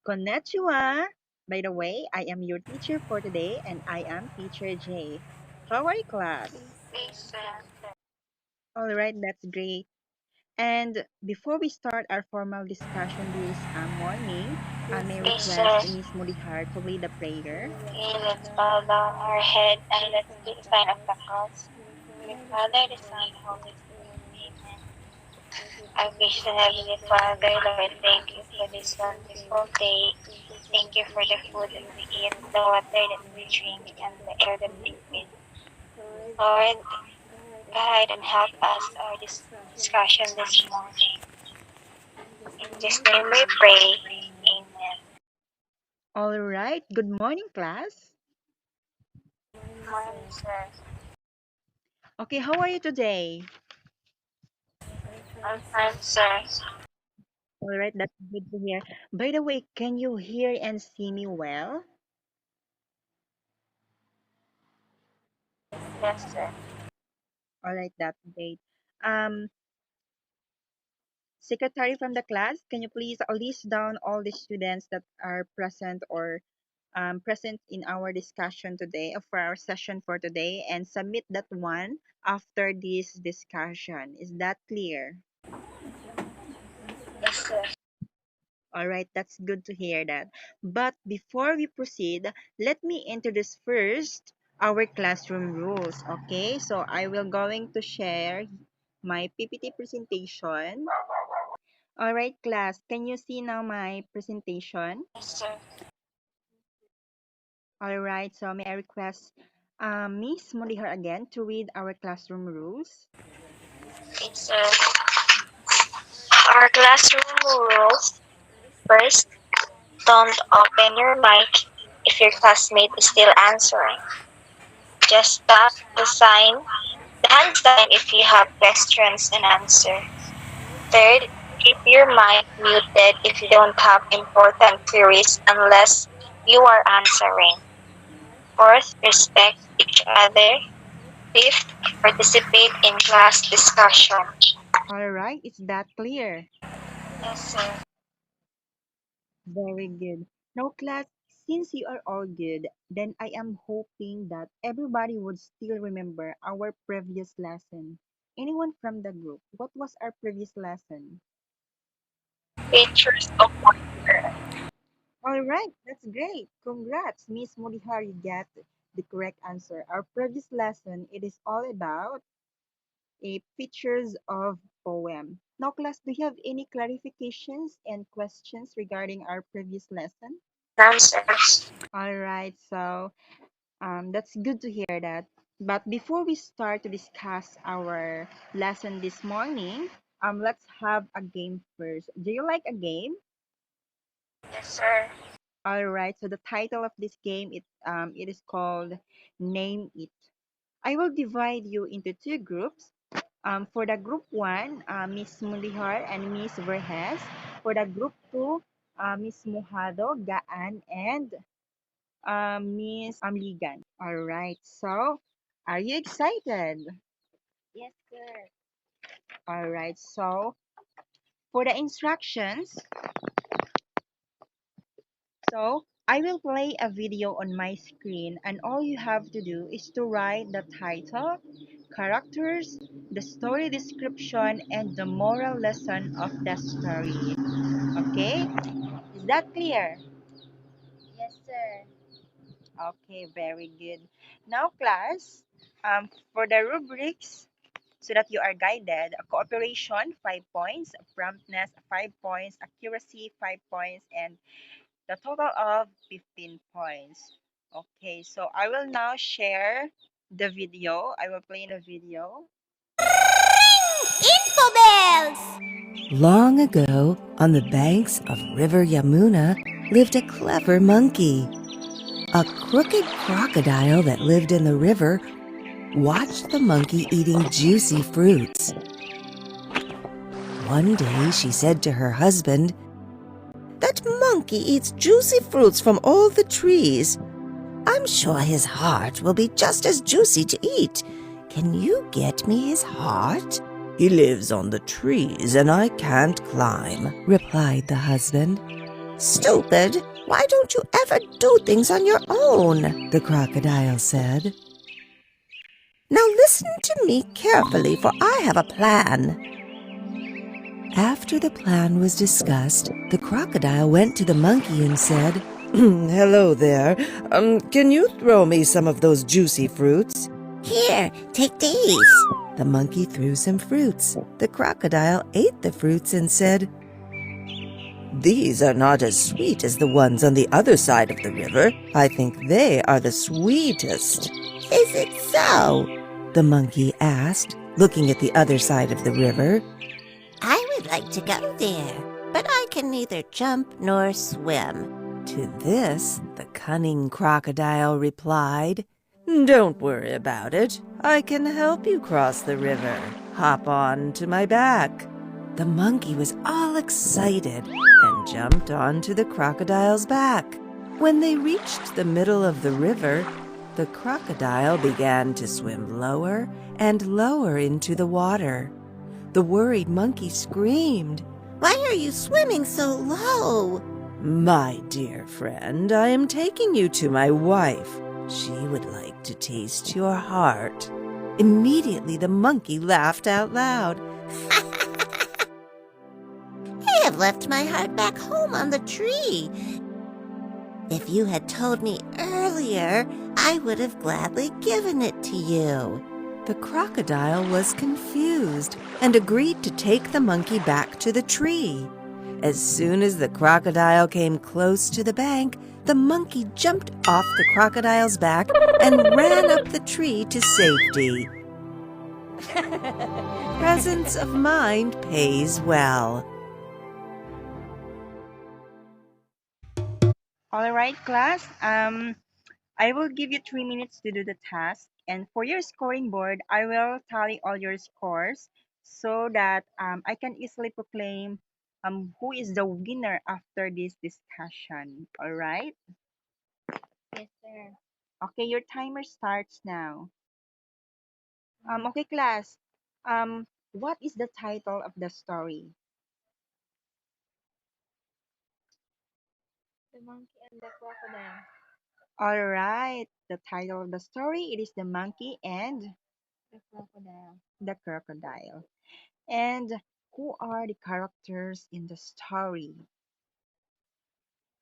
Konnichiwa. By the way, I am your teacher for today and I am Teacher Jay. How are you, class? All right, that's great. And before we start our formal discussion this morning, I may request Miss Mudihar to lead the prayer. Okay, let's bow down our head and let's do the sign of the cross. In the Father, the Son, and Holy Spirit. Amen. Our gracious and Heavenly Father, Lord, thank you for this wonderful day. Thank you for the food that we eat, the water that we drink, and the air that we breathe. Lord, guide and help us our discussion this morning. In Jesus' name we pray. Amen. All right, good morning, class. Morning, sir. Okay, how are you today? I'm fine, sir. All right, that's good to hear. By the way, can you hear and see me well? Yes, sir. All right, that's great. Um, Secretary from the class, can you please list down all the students that are present or present in our discussion today, for our session for today, and submit that one after this discussion. Is that clear? Yes, sir. All right, that's good to hear that. But before we proceed, let me introduce first our classroom rules. Okay, so I will going to share my PPT presentation. All right, class, can you see now my presentation? Yes, sir. All right, so may I request Miss Mulihar again to read our classroom rules? It's our classroom rules. First, don't open your mic if your classmate is still answering. Just tap the hand sign if you have questions and answer. Third, keep your mic muted if you don't have important queries unless you are answering. Fourth, respect each other. Fifth, participate in class discussion. All right, is that clear? Yes, sir. Very good. Now, class, since you are all good, then I am hoping that everybody would still remember our previous lesson. Anyone from the group, what was our previous lesson? Features of water. All right, that's great. Congrats, Miss Mudihar, you got the correct answer. Our previous lesson, it is all about a features of poem. Now, class, do you have any clarifications and questions regarding our previous lesson? Answers. All right, so that's good to hear that. But before we start to discuss our lesson this morning, let's have a game first. Do you like a game? Yes, sir. All right. So the title of this game it is called Name It. I will divide you into two groups. For the group one, Miss Mulihar and Miss Verhes. For the group two, Miss Mojado, Gaan, and Miss Ligan. All right. So, are you excited? Yes, sir. All right. So, for the instructions, so I will play a video on my screen, and all you have to do is to write the title, characters, the story description, and the moral lesson of the story. Okay? Is that clear? Yes, sir. Okay, very good. Now, class, for the rubrics, so that you are guided, cooperation, 5 points, promptness, 5 points, accuracy, 5 points, and the total of 15 points. Okay, so I will now share the video. I will play the video. Infobells! Long ago, on the banks of River Yamuna, lived a clever monkey. A crooked crocodile that lived in the river watched the monkey eating juicy fruits. One day she said to her husband, "That monkey eats juicy fruits from all the trees. I'm sure his heart will be just as juicy to eat. Can you get me his heart?" "He lives on the trees and I can't climb," replied the husband. Stupid! Why don't you ever do things on your own? The crocodile said. Now listen to me carefully, for I have a plan. After the plan was discussed, the crocodile went to the monkey and said, Hello there. Can you throw me some of those juicy fruits? Here, take these. The monkey threw some fruits. The crocodile ate the fruits and said, These are not as sweet as the ones on the other side of the river. I think they are the sweetest. Is it so? The monkey asked, looking at the other side of the river. I would like to go there, but I can neither jump nor swim. To this, the cunning crocodile replied, Don't worry about it. I can help you cross the river. Hop on to my back. The monkey was all excited and jumped onto the crocodile's back. When they reached the middle of the river, the crocodile began to swim lower and lower into the water. The worried monkey screamed, Why are you swimming so low? My dear friend, I am taking you to my wife. She would like to taste your heart. Immediately the monkey laughed out loud. I have left my heart back home on the tree. If you had told me earlier, I would have gladly given it to you. The crocodile was confused and agreed to take the monkey back to the tree. As soon as the crocodile came close to the bank, the monkey jumped off the crocodile's back and ran up the tree to safety. Presence of mind pays well. All right, class. I will give you 3 minutes to do the task, and for your scoring board, I will tally all your scores so that I can easily proclaim who is the winner after this discussion. All right. Yes, sir. Okay, your timer starts now. Okay, class. What is the title of the story? The monkey and the crocodile. All right. The title of the story, it is The Monkey and The crocodile. the Crocodile. And who are the characters in the story?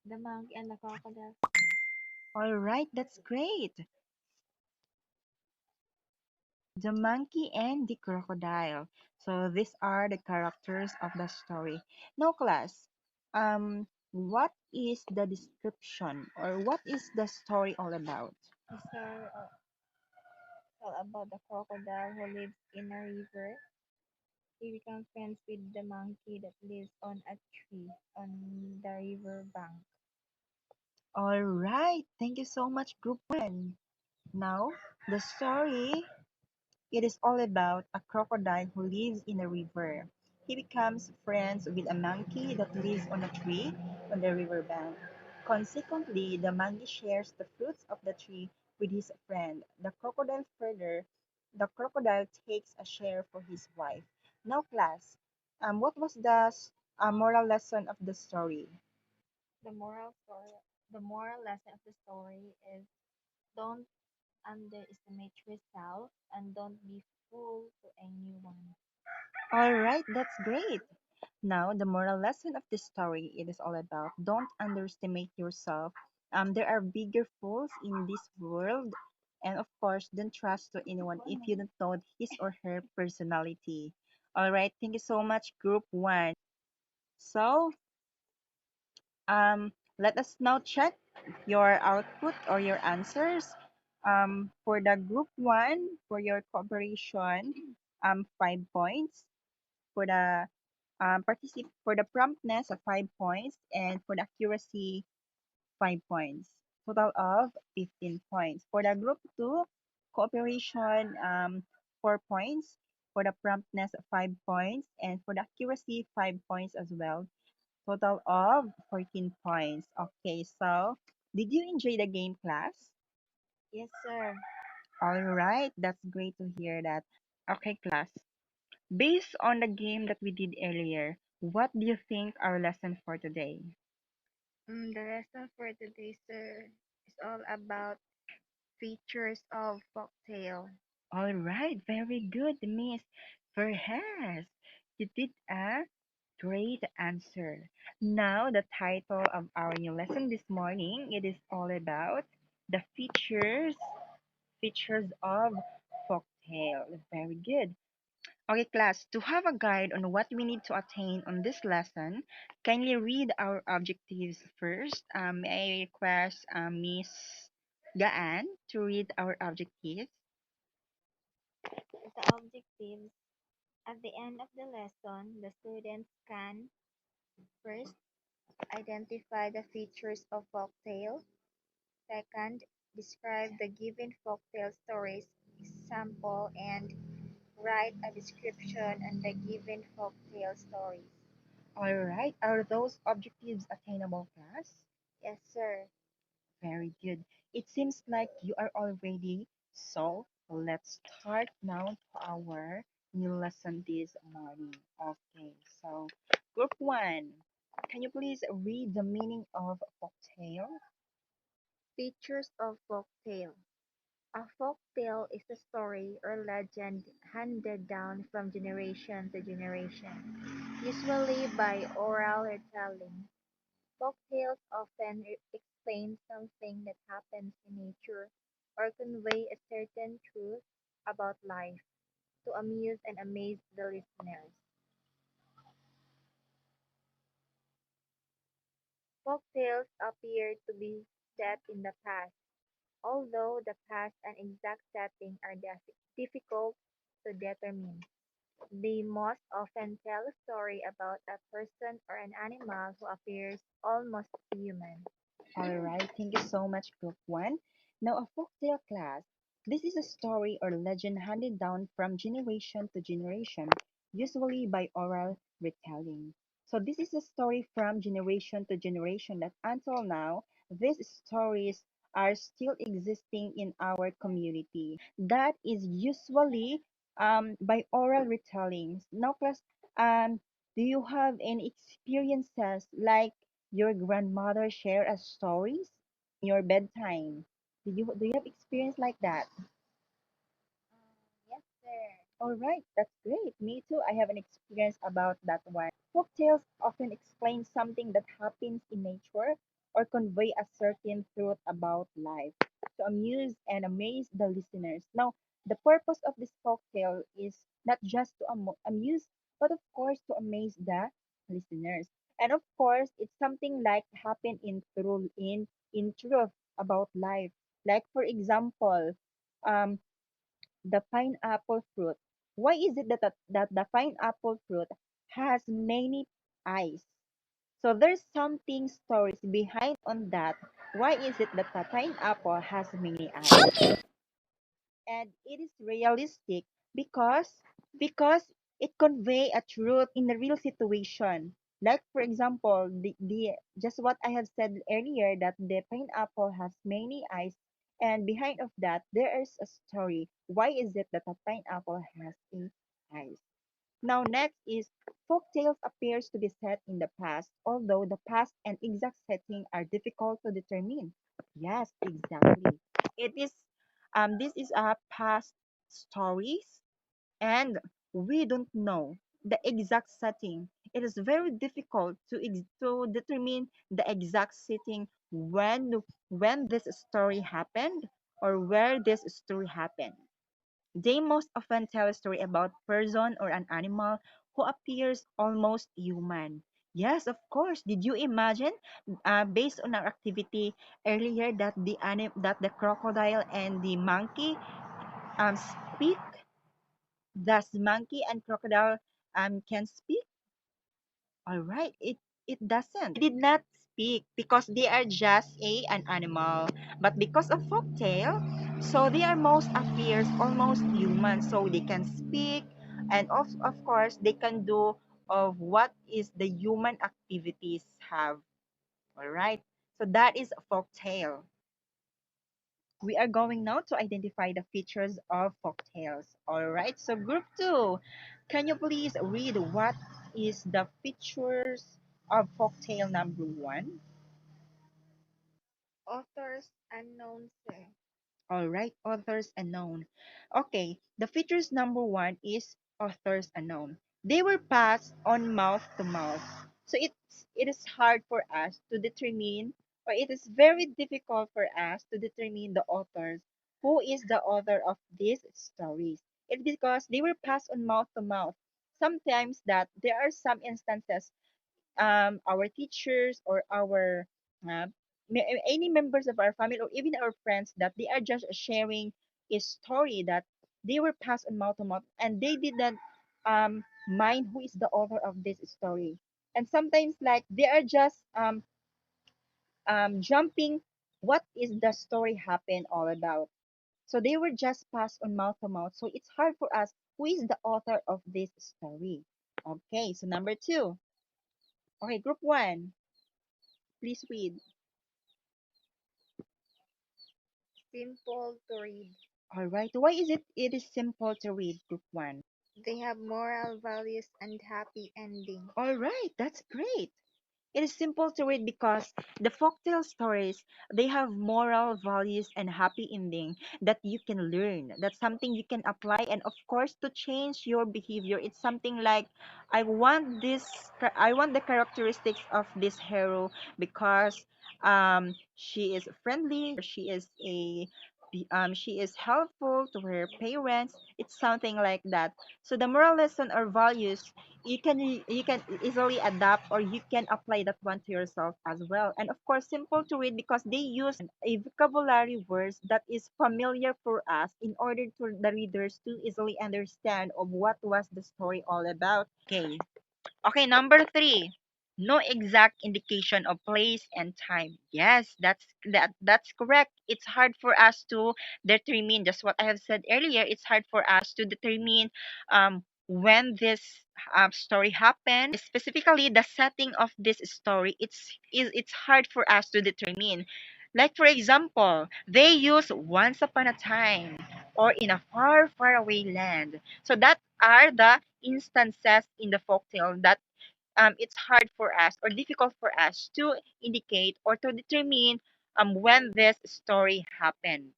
The monkey and the crocodile. All right, that's great. The monkey and the crocodile. So these are the characters of the story. Now, class, what is the description or what is the story all about? The story tell about the crocodile who lives in a river. He becomes friends with the monkey that lives on a tree on the river bank. All right, thank you so much, Group 1. Now, the story, it is all about a crocodile who lives in a river. He becomes friends with a monkey that lives on a tree on the river bank. Consequently, the monkey shares the fruits of the tree with his friend. The crocodile takes a share for his wife. Now, class, what was the moral lesson of the story? The moral story, the moral lesson of the story is don't underestimate yourself and don't be fool to anyone. All right, that's great. Now, the moral lesson of this story, it is all about don't underestimate yourself. There are bigger fools in this world, and of course, don't trust to anyone if you don't know his or her personality. All right, thank you so much, Group One. So, let us now check your output or your answers. For the Group One, for your cooperation, 5 points. For the for the promptness of 5 points, and for the accuracy 5 points, total of 15 points. For the group 2 cooperation, 4 points. For the promptness 5 points, and for the accuracy 5 points as well, total of 14 points. Okay, so did you enjoy the game, class? Yes, sir. All right, that's great to hear that. Okay, class, based on the game that we did earlier, what do you think our lesson for today? The lesson for today, sir, is all about features of folktale. All right, very good, Miss Verhas. You did a great answer. Now, the title of our new lesson this morning, it is all about the features of folktale. Very good. Okay, class, to have a guide on what we need to attain on this lesson, kindly read our objectives first. May I request Miss Gaan to read our objectives? The objectives at the end of the lesson, the students can first identify the features of folktale. Second, describe the given folktale stories example and write a description on the given folktale stories. All right, are those objectives attainable, class? Yes, sir. Very good. It seems like you are all ready. So let's start now to our new lesson this morning. Okay, so group one, can you please read the meaning of folktale? Features of folktale. A folktale is a story or legend handed down from generation to generation, usually by oral retelling. Folktales often explain something that happens in nature or convey a certain truth about life to amuse and amaze the listeners. Folktales appear to be set in the past, although the past and exact setting are difficult to determine. They most often tell a story about a person or an animal who appears almost human. All right, thank you so much, Group 1. Now, a folktale class. This is a story or legend handed down from generation to generation, usually by oral retelling. So, this is a story from generation to generation that until now, these stories are still existing in our community. That is usually by oral retellings. Now, class, do you have any experiences like your grandmother share as stories in your bedtime? Do you have experience like that? Yes, sir. All right, that's great. Me too. I have an experience about that one. Folktales often explain something that happens in nature or convey a certain truth about life to amuse and amaze the listeners. Now, the purpose of this folktale is not just to amuse, but of course to amaze the listeners. And of course, it's something like happen in truth about life. Like for example, um, the pineapple fruit. Why is it that the pineapple fruit has many eyes? So there's something stories behind on that. Why is it that the pineapple has many eyes? And it is realistic because because it convey a truth in the real situation. Like for example, the just what I have said earlier that the pineapple has many eyes, and behind of that there is a story. Why is it that a pineapple has eight eyes? Now next is folktales appears to be set in the past, although the past and exact setting are difficult to determine. Yes, exactly. It is this is a past stories and we don't know the exact setting. It is very difficult to determine the exact setting when this story happened or where this story happened. They most often tell a story about person or an animal who appears almost human. Yes, of course. Did you imagine, based on our activity earlier, that that the crocodile and the monkey speak? Does monkey and crocodile can speak? All right, it doesn't. They did not speak because they are just an animal. But because of folktale, so they are most appears almost human, so they can speak, and of course they can do of what is the human activities have. All right, so that is folktale. We are going now to identify the features of folktales. All right, so group two, can you please read what is the features of folktale number one? Authors unknown, sir. All right, authors unknown. Okay, the features number one is authors unknown. They were passed on mouth to mouth. So it is hard for us to determine, or it is very difficult for us to determine the authors, who is the author of these stories. It's because they were passed on mouth to mouth. Sometimes that there are some instances, our teachers or our uh, any members of our family or even our friends, that they are just sharing a story that they were passed on mouth to mouth, and they did not mind who is the author of this story. And sometimes like they are just jumping what is the story happen all about. So they were just passed on mouth to mouth, so it's hard for us who is the author of this story. Okay, so number two. Okay, group one, please read. Simple to read. All right. Why is it is simple to read group 1? They have moral values and happy ending. All right. That's great. It is simple to read because the folktale stories, they have moral values and happy ending that you can learn. That's something you can apply, and of course to change your behavior. It's something like I want the characteristics of this hero because she is friendly, she is helpful to her parents. It's something like that. So the moral lesson or values, you can easily adapt, or you can apply that one to yourself as well. And of course simple to read because they use a vocabulary words that is familiar for us in order for the readers to easily understand of what was the story all about. Okay. Okay, number three, no exact indication of place and time. Yes, that's correct. It's hard for us to determine, just what I have said earlier. It's hard for us to determine when this story happened. Specifically, the setting of this story. It's hard for us to determine. Like for example, they use once upon a time or in a far, far away land. So that are the instances in the folktale that it's hard for us or difficult for us to indicate or to determine when this story happened.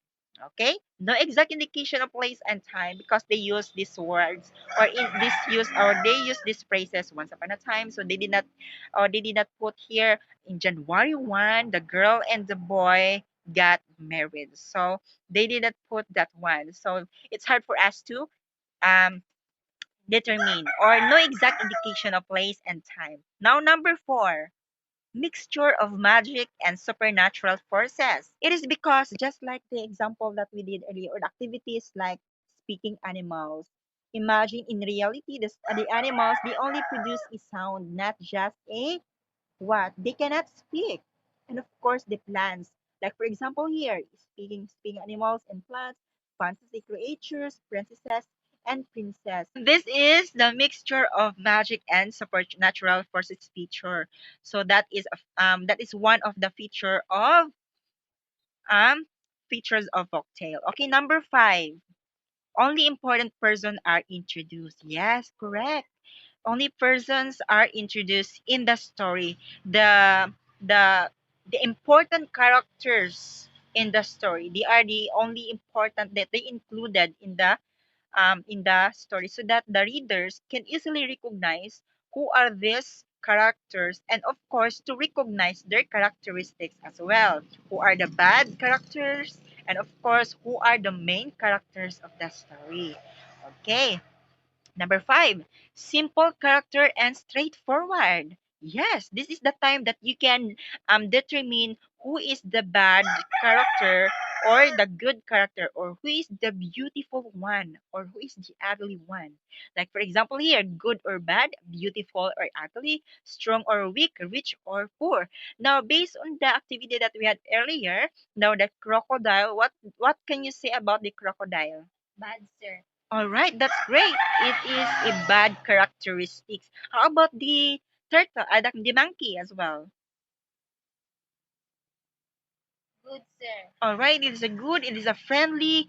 Okay, no exact indication of place and time because they use these words or in this use or they use these phrases once upon a time. So they did not put here in January 1 the girl and the boy got married. So they did not put that one. So it's hard for us to um determine or no exact indication of place and time. Now, number four, mixture of magic and supernatural forces. It is because, just like the example that we did earlier, or the activities like speaking animals, imagine in reality, the animals, they only produce a sound, not just a what? They cannot speak. And of course, the plants. Like for example here, speaking animals and plants, fantasy creatures, princesses, and princess. This is the mixture of magic and supernatural forces feature. So that is one of the um features of folktale. Okay, number five. Only important person are introduced. Yes, correct. Only persons are introduced in the story. The the the important characters in the story, they are the only important that they included in the story, so that the readers can easily recognize who are these characters, and of course to recognize their characteristics as well, who are the bad characters, and of course who are the main characters of the story. Okay. Number five, simple character and straightforward. Yes, this is the time that you can determine who is the bad character or the good character, or who is the beautiful one or who is the ugly one. Like for example here, good or bad, beautiful or ugly, strong or weak, rich or poor. Now based on the activity that we had earlier, now the crocodile, what can you say about the crocodile? Bad, sir. All right, that's great. It is a bad characteristics. How about the turtle, the monkey as well? Good, sir. All right, it is a friendly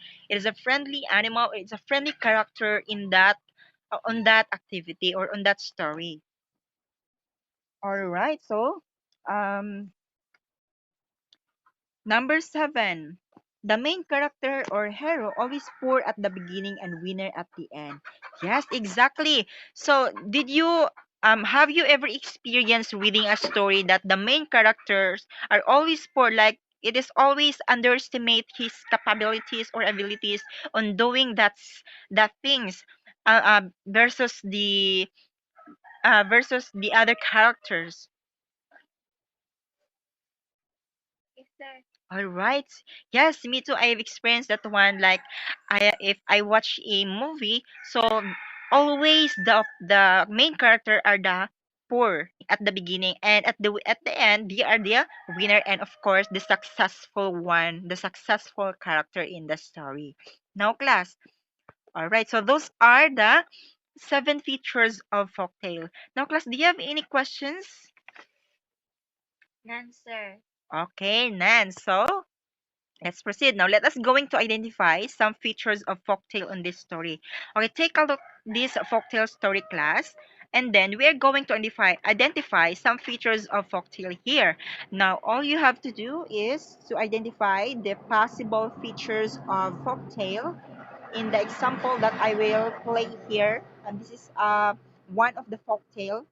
animal. It's a friendly character in that on that activity or on that story. All right, so um Number 7. The main character or hero always poor at the beginning and winner at the end. Yes, exactly. So, did you have you ever experienced reading a story that the main characters are always poor, like it is always underestimate his capabilities or abilities on doing that things versus the other characters. Is there? All right. Yes, me too. I've experienced that one. Like, if I watch a movie, so always the main character are the poor at the beginning, and at the end they are the winner, and of course the successful one, the successful character in the story. Now, class. All right. So those are the 7 features of folktale. Now, class, do you have any questions? None, sir. Okay, Nan. So let's proceed. Now let us going to identify some features of folktale on this story. Okay, take a look this folktale story, class, and then we are going to identify some features of folktale here. Now all you have to do is to identify the possible features of folktale in the example that I will play here. And this is one of the folktale,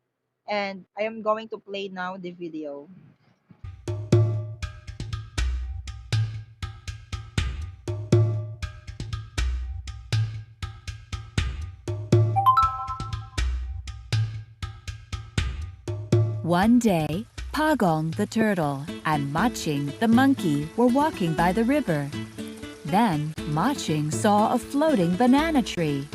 and I am going to play now the video. One day, Pagong the turtle and Maching the monkey were walking by the river. Then Maching saw a floating banana tree.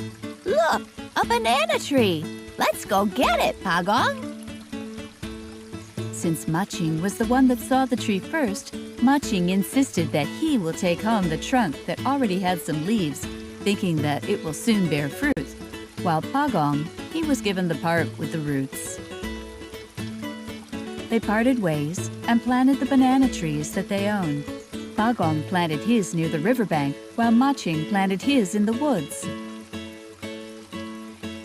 Look, a banana tree. Let's go get it, Pagong. Since Maching was the one that saw the tree first, Maching insisted that he will take home the trunk that already had some leaves, thinking that it will soon bear fruit, while Pagong, he was given the part with the roots. They parted ways and planted the banana trees that they owned. Pagong planted his near the riverbank, while Maching planted his in the woods.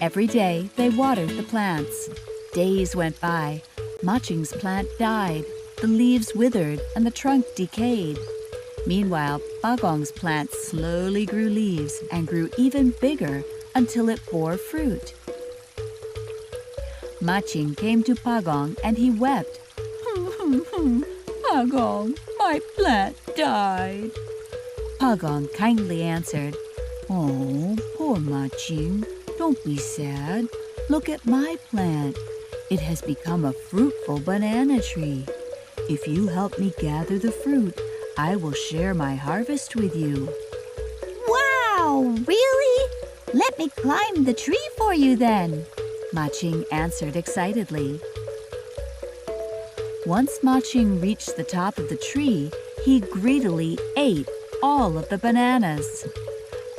Every day they watered the plants. Days went by. Maching's plant died, the leaves withered, and the trunk decayed. Meanwhile, Pagong's plant slowly grew leaves and grew even bigger until it bore fruit. Maching came to Pagong and he wept. Pagong, my plant died. Pagong kindly answered, Oh, poor Maching, don't be sad. Look at my plant. It has become a fruitful banana tree. If you help me gather the fruit, I will share my harvest with you. Wow, really? Let me climb the tree for you then. Maching answered excitedly. Once Maching reached the top of the tree, he greedily ate all of the bananas.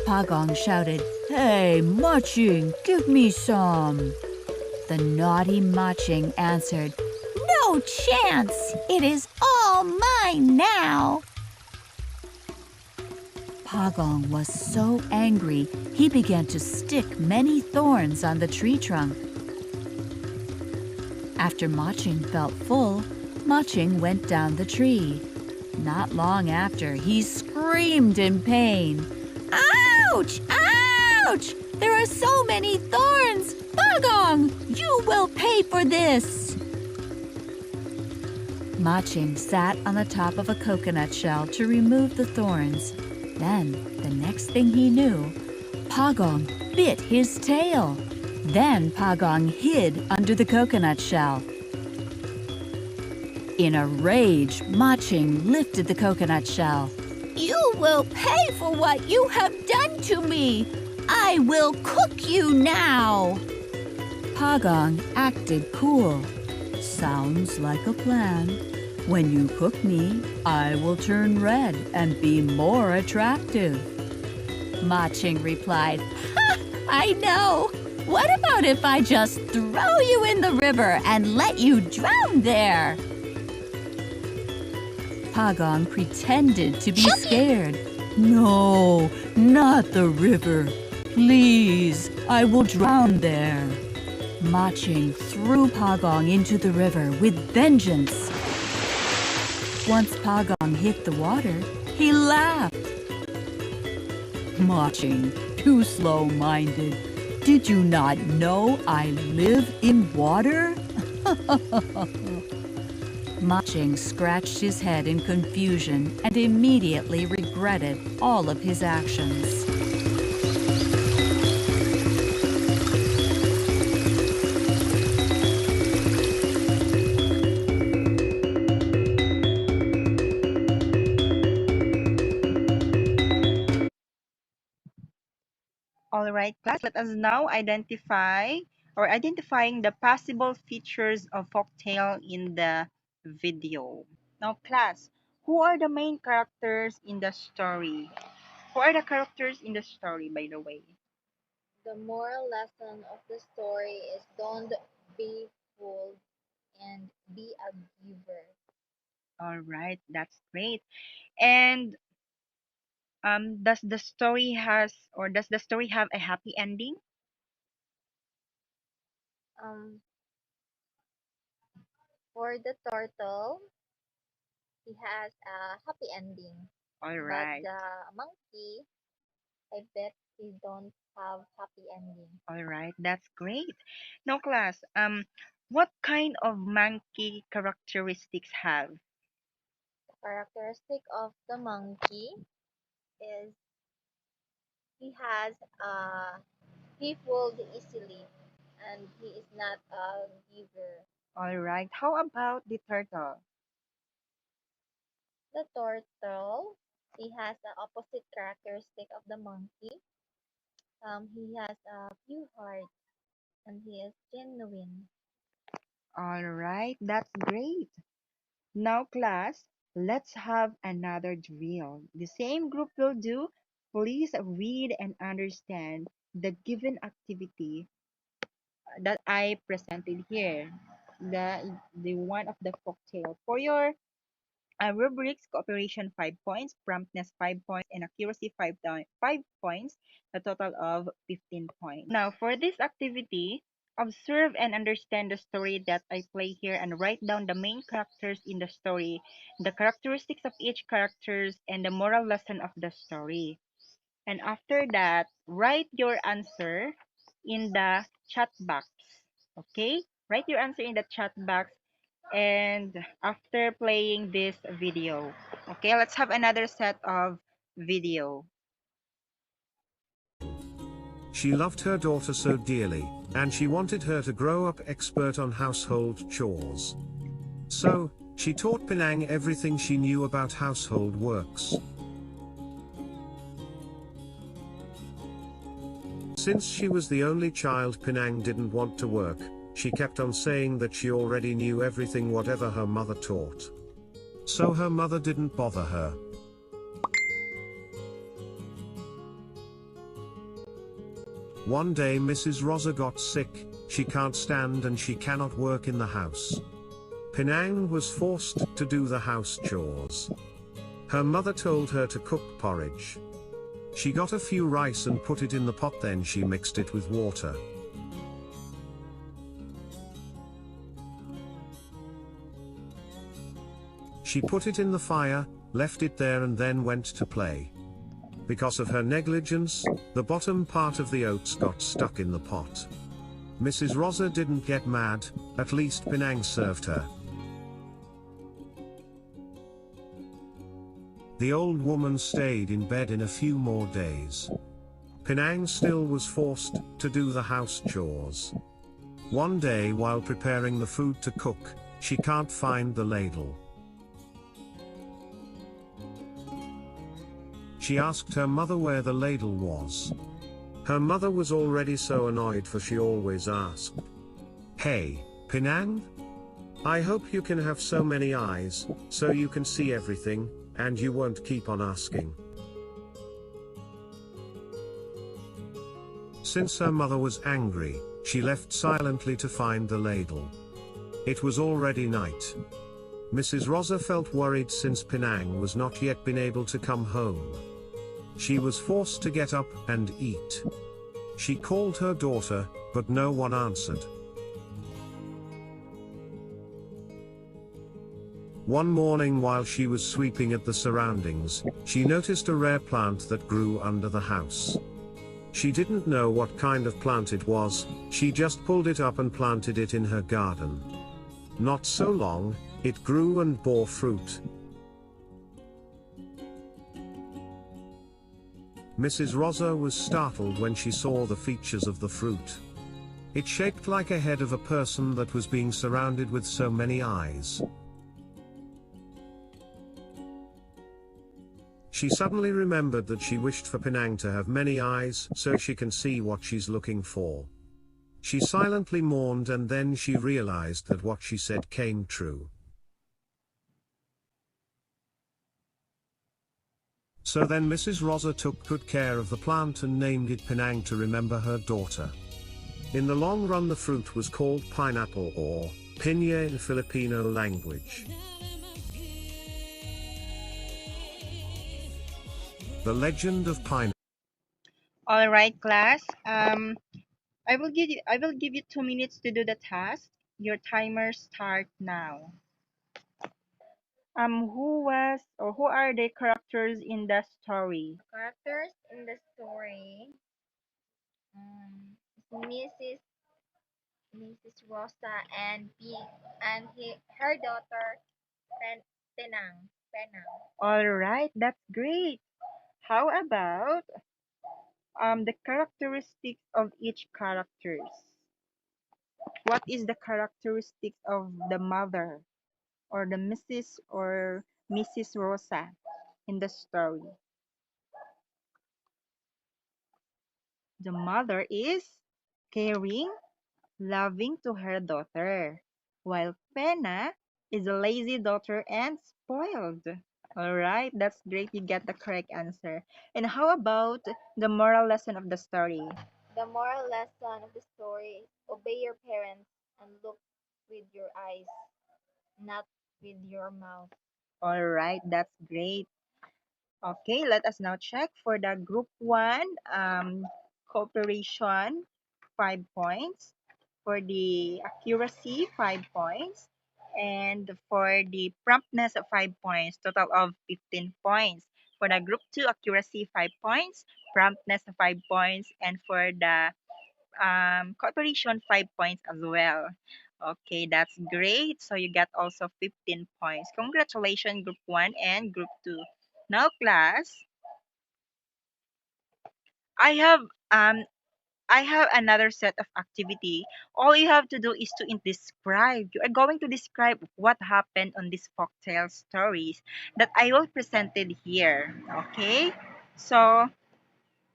Pagong shouted, Hey, Maching, give me some. The naughty Maching answered, No chance. It is all mine now. Pagong was so angry, he began to stick many thorns on the tree trunk. After Maching felt full, Maching went down the tree. Not long after, he screamed in pain. Ouch! Ouch! There are so many thorns. Pagong, you will pay for this. Maching sat on the top of a coconut shell to remove the thorns. Then, the next thing he knew, Pagong bit his tail. Then Pagong hid under the coconut shell. In a rage, Maching lifted the coconut shell. You will pay for what you have done to me. I will cook you now. Pagong acted cool. Sounds like a plan. When you cook me, I will turn red and be more attractive. Maching replied, I know. What about if I just throw you in the river and let you drown there? Pagong pretended to be scared. No, not the river. Please, I will drown there. Maching threw Pagong into the river with vengeance. Once Pagong hit the water, he laughed. Maching, too slow-minded. Did you not know I live in water? Maching scratched his head in confusion and immediately regretted all of his actions. All right, class, let us now identifying the possible features of folktale in the video. Now, class, who are the main characters in the story? Who are the characters in the story, by the way? The moral lesson of the story is don't be fooled and be a giver. All right, that's great. And does the story have a happy ending? Um, for the turtle, he has a happy ending, All but right. the monkey, I bet he don't have happy ending. All right, that's great. Now, class, what kind of monkey characteristics have? The characteristic of the monkey is he has he fooled easily and he is not a giver. All right. How about the turtle? The turtle, he has the opposite characteristic of the monkey. He has a few heart and he is genuine. All right, that's great. Now, class, let's have another drill. The same group will do. Please read and understand the given activity that I presented here. The one of the folktale. For your rubrics, cooperation 5 points, promptness 5 points, and accuracy 5 points, a total of 15 points. Now, for this activity, observe and understand the story that I play here and write down the main characters in the story, the characteristics of each characters, and the moral lesson of the story. And after that, write your answer in the chat box. Okay? Write your answer in the chat box and after playing this video. Okay, let's have another set of video. She loved her daughter so dearly, and she wanted her to grow up expert on household chores. So, she taught Penang everything she knew about household works. Since she was the only child, Penang didn't want to work. She kept on saying that she already knew everything whatever her mother taught. So her mother didn't bother her. One day Mrs. Rosa got sick, she can't stand and she cannot work in the house. Penang was forced to do the house chores. Her mother told her to cook porridge. She got a few rice and put it in the pot, then she mixed it with water. She put it in the fire, left it there and then went to play. Because of her negligence, the bottom part of the oats got stuck in the pot. Mrs. Rosa didn't get mad, at least Penang served her. The old woman stayed in bed in a few more days. Penang still was forced to do the house chores. One day while preparing the food to cook, she can't find the ladle. She asked her mother where the ladle was. Her mother was already so annoyed, for she always asked, "Hey, Penang? I hope you can have so many eyes, so you can see everything, and you won't keep on asking." Since her mother was angry, she left silently to find the ladle. It was already night. Mrs. Rosa felt worried since Penang was not yet been able to come home. She was forced to get up and eat. She called her daughter, but no one answered. One morning while she was sweeping at the surroundings, she noticed a rare plant that grew under the house. She didn't know what kind of plant it was, she just pulled it up and planted it in her garden. Not so long, it grew and bore fruit. Mrs. Rosa was startled when she saw the features of the fruit. It shaped like a head of a person that was being surrounded with so many eyes. She suddenly remembered that she wished for Penang to have many eyes so she can see what she's looking for. She silently mourned and then she realized that what she said came true. So then Mrs. Rosa took good care of the plant and named it Penang to remember her daughter. In the long run the fruit was called pineapple or piña in Filipino language. The Legend of Pineapple. All right, class. I will give you 2 minutes to do the task. Your timer start now. Who are the characters in the story? Characters in the story, um, Mrs. Rosa and her daughter Penang. All right, that's great. How about the characteristics of each characters? What is the characteristics of the mother or the Mrs. Rosa in the story? The mother is caring, loving to her daughter, while Pena is a lazy daughter and spoiled. All right, that's great. You get the correct answer. And how about the moral lesson of the story? The moral lesson of the story is obey your parents and look with your eyes, not with your mouth. All right, that's great. Okay, let us now check for the group one cooperation, 5 points. For the accuracy, 5 points. And for the promptness, 5 points, total of 15 points. For the group two, accuracy, 5 points, promptness, 5 points, and for the cooperation, 5 points as well. Okay, that's great. So you got also 15 points. Congratulations, group one and group two. Now, class, I have um I have another set of activity. All you have to do is to describe. You are going to describe what happened on these folktale stories that I will presented here. Okay? So,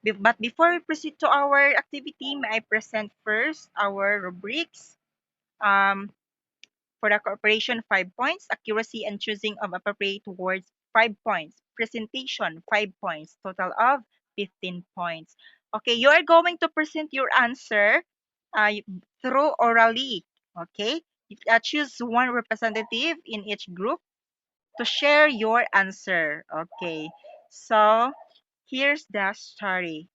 but before we proceed to our activity, may I present first our rubrics. Um, For the cooperation, 5 points. Accuracy and choosing of appropriate words, 5 points. Presentation, 5 points. Total of 15 points. Okay, you are going to present your answer through orally. Okay, choose one representative in each group to share your answer. Okay, so here's the story.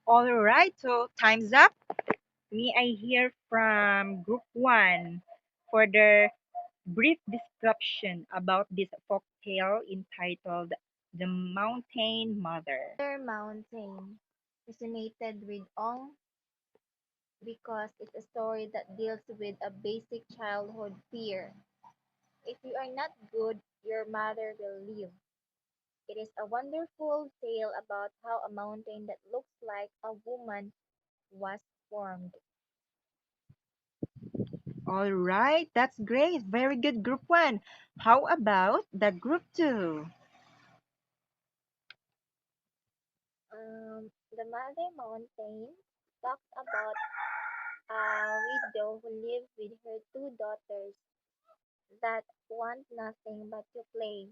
All right, so time's up. May I hear from group one for the brief description about this folk tale entitled The Mountain Mother. Mother Mountain resonated with Ong because it's a story that deals with a basic childhood fear. If you are not good, your mother will leave. It is a wonderful tale about how a mountain that looks like a woman was formed. All right, that's great. Very good, group one. How about the group two? The Mother Mountain talks about a widow who lives with her two daughters that want nothing but to play.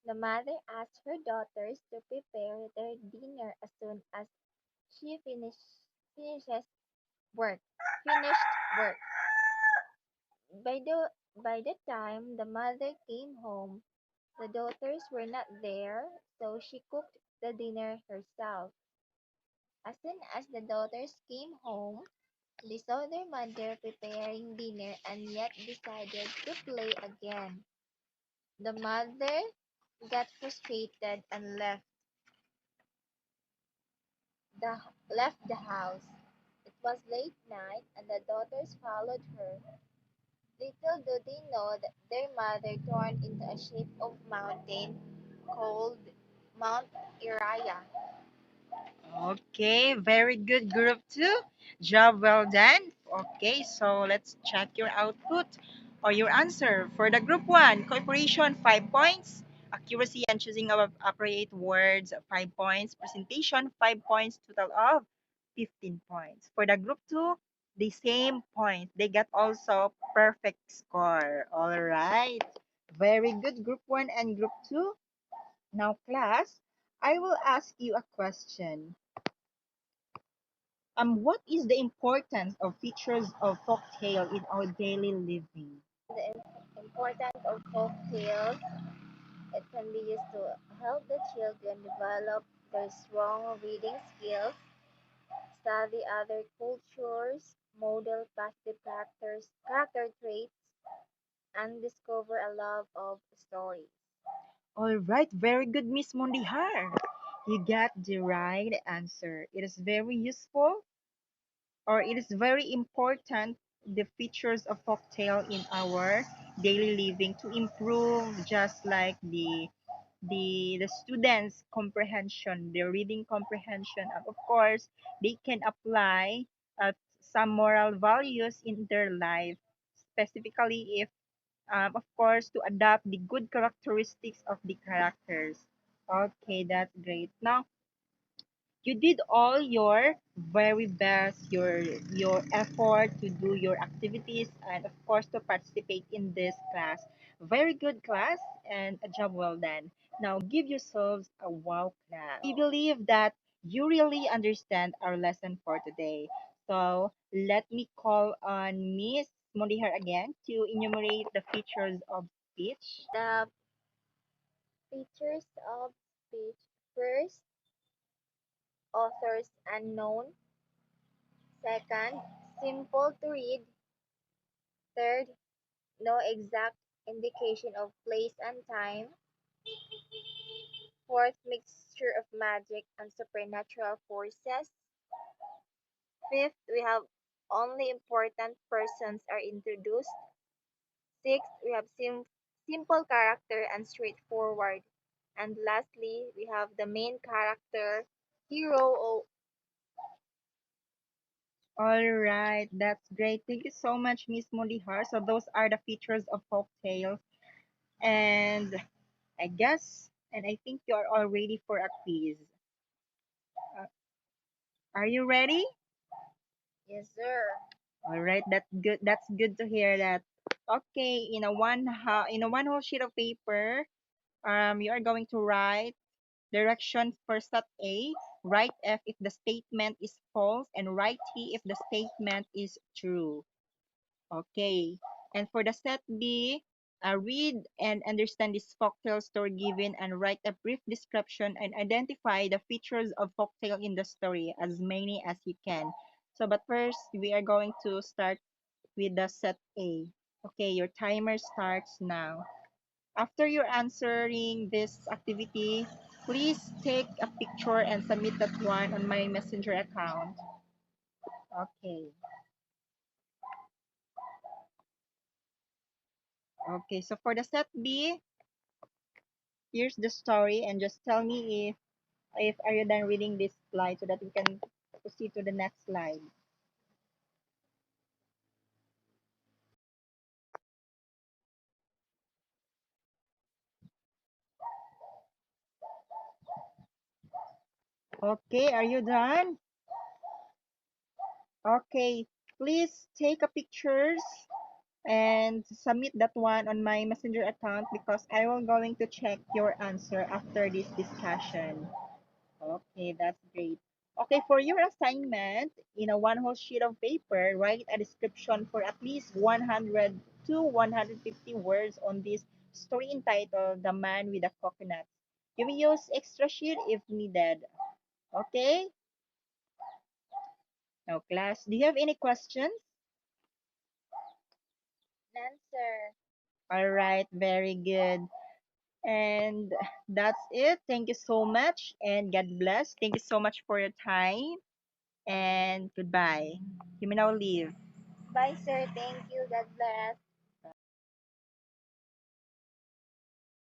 The mother asks her daughters to prepare their dinner as soon as she finishes work. Finished work. By the time the mother came home, The daughters were not there, so she cooked the dinner herself. As soon as the daughters came home, they saw their mother preparing dinner and yet decided to play again. The mother got frustrated and the left the house. It was late night and the daughters followed her. Little do they know that their mother turned into a shape of mountain called Mount Iriah. Okay, very good, group two. Job well done. Okay, so let's check your output or your answer. For the group one, cooperation, 5 points. Accuracy and choosing of appropriate words, 5 points. Presentation, 5 points, total of 15 points. For the group two, the same point. They got also perfect score. All right. Very good, group one and group two. Now, class, I will ask you a question. What is the importance of features of folktale in our daily living? The importance of folk tales, it can be used to help the children develop their strong reading skills, study other cultures, model positive character traits, and discover a love of stories. All right, very good, Miss Mondihar. You got the right answer. It is very useful, or it is very important, the features of folktale in our daily living to improve, just like the students comprehension, their reading comprehension, and of course they can apply some moral values in their life, specifically if of course to adapt the good characteristics of the characters. Okay, that's great. Now you did all your very best, your effort to do your activities, and of course to participate in this class. Very good class, and a job well done. Now give yourselves a wow clap. We believe that you really understand our lesson for today. So let me call on Miss Mondihar again to enumerate the features of speech. The features of speech: first, authors unknown; second, simple to read; third, no exact indication of place and time; fourth, mixture of magic and supernatural forces; fifth, we have only important persons are introduced; sixth, we have simple character and straightforward; and lastly, we have the main character, hero. All right, that's great. Thank you so much, Miss Mondihar. So those are the features of folk tales. And I guess, and I think you're all ready for a quiz. Uh, are you ready? Yes, sir. All right, that's good. That's good to hear that. Okay, in a one whole sheet of paper, you are going to write directions for set A. Write F if the statement is false, and write T if the statement is true. Okay. And for the set B, read and understand this folktale story given and write a brief description and identify the features of folktale in the story, as many as you can. So, but first, we are going to start with the set A. Okay, your timer starts now. After you're answering this activity, please take a picture and submit that one on my messenger account. Okay. Okay, so for the set B, here's the story, and just tell me if are you done reading this slide so that we can proceed to the next slide. Okay, are you done? Okay, please take a pictures and submit that one on my messenger account because I will going to check your answer after this discussion. Okay, that's great. Okay, for your assignment, in a one whole sheet of paper, write a description for at least 100 to 150 words on this story entitled The Man with the Coconut. You may use extra sheet if needed. Okay? Now, class, do you have any questions? None, sir. All right, very good. And that's it. Thank you so much and God bless. Thank you so much for your time and goodbye. You may now leave. Bye, sir. Thank you. God bless.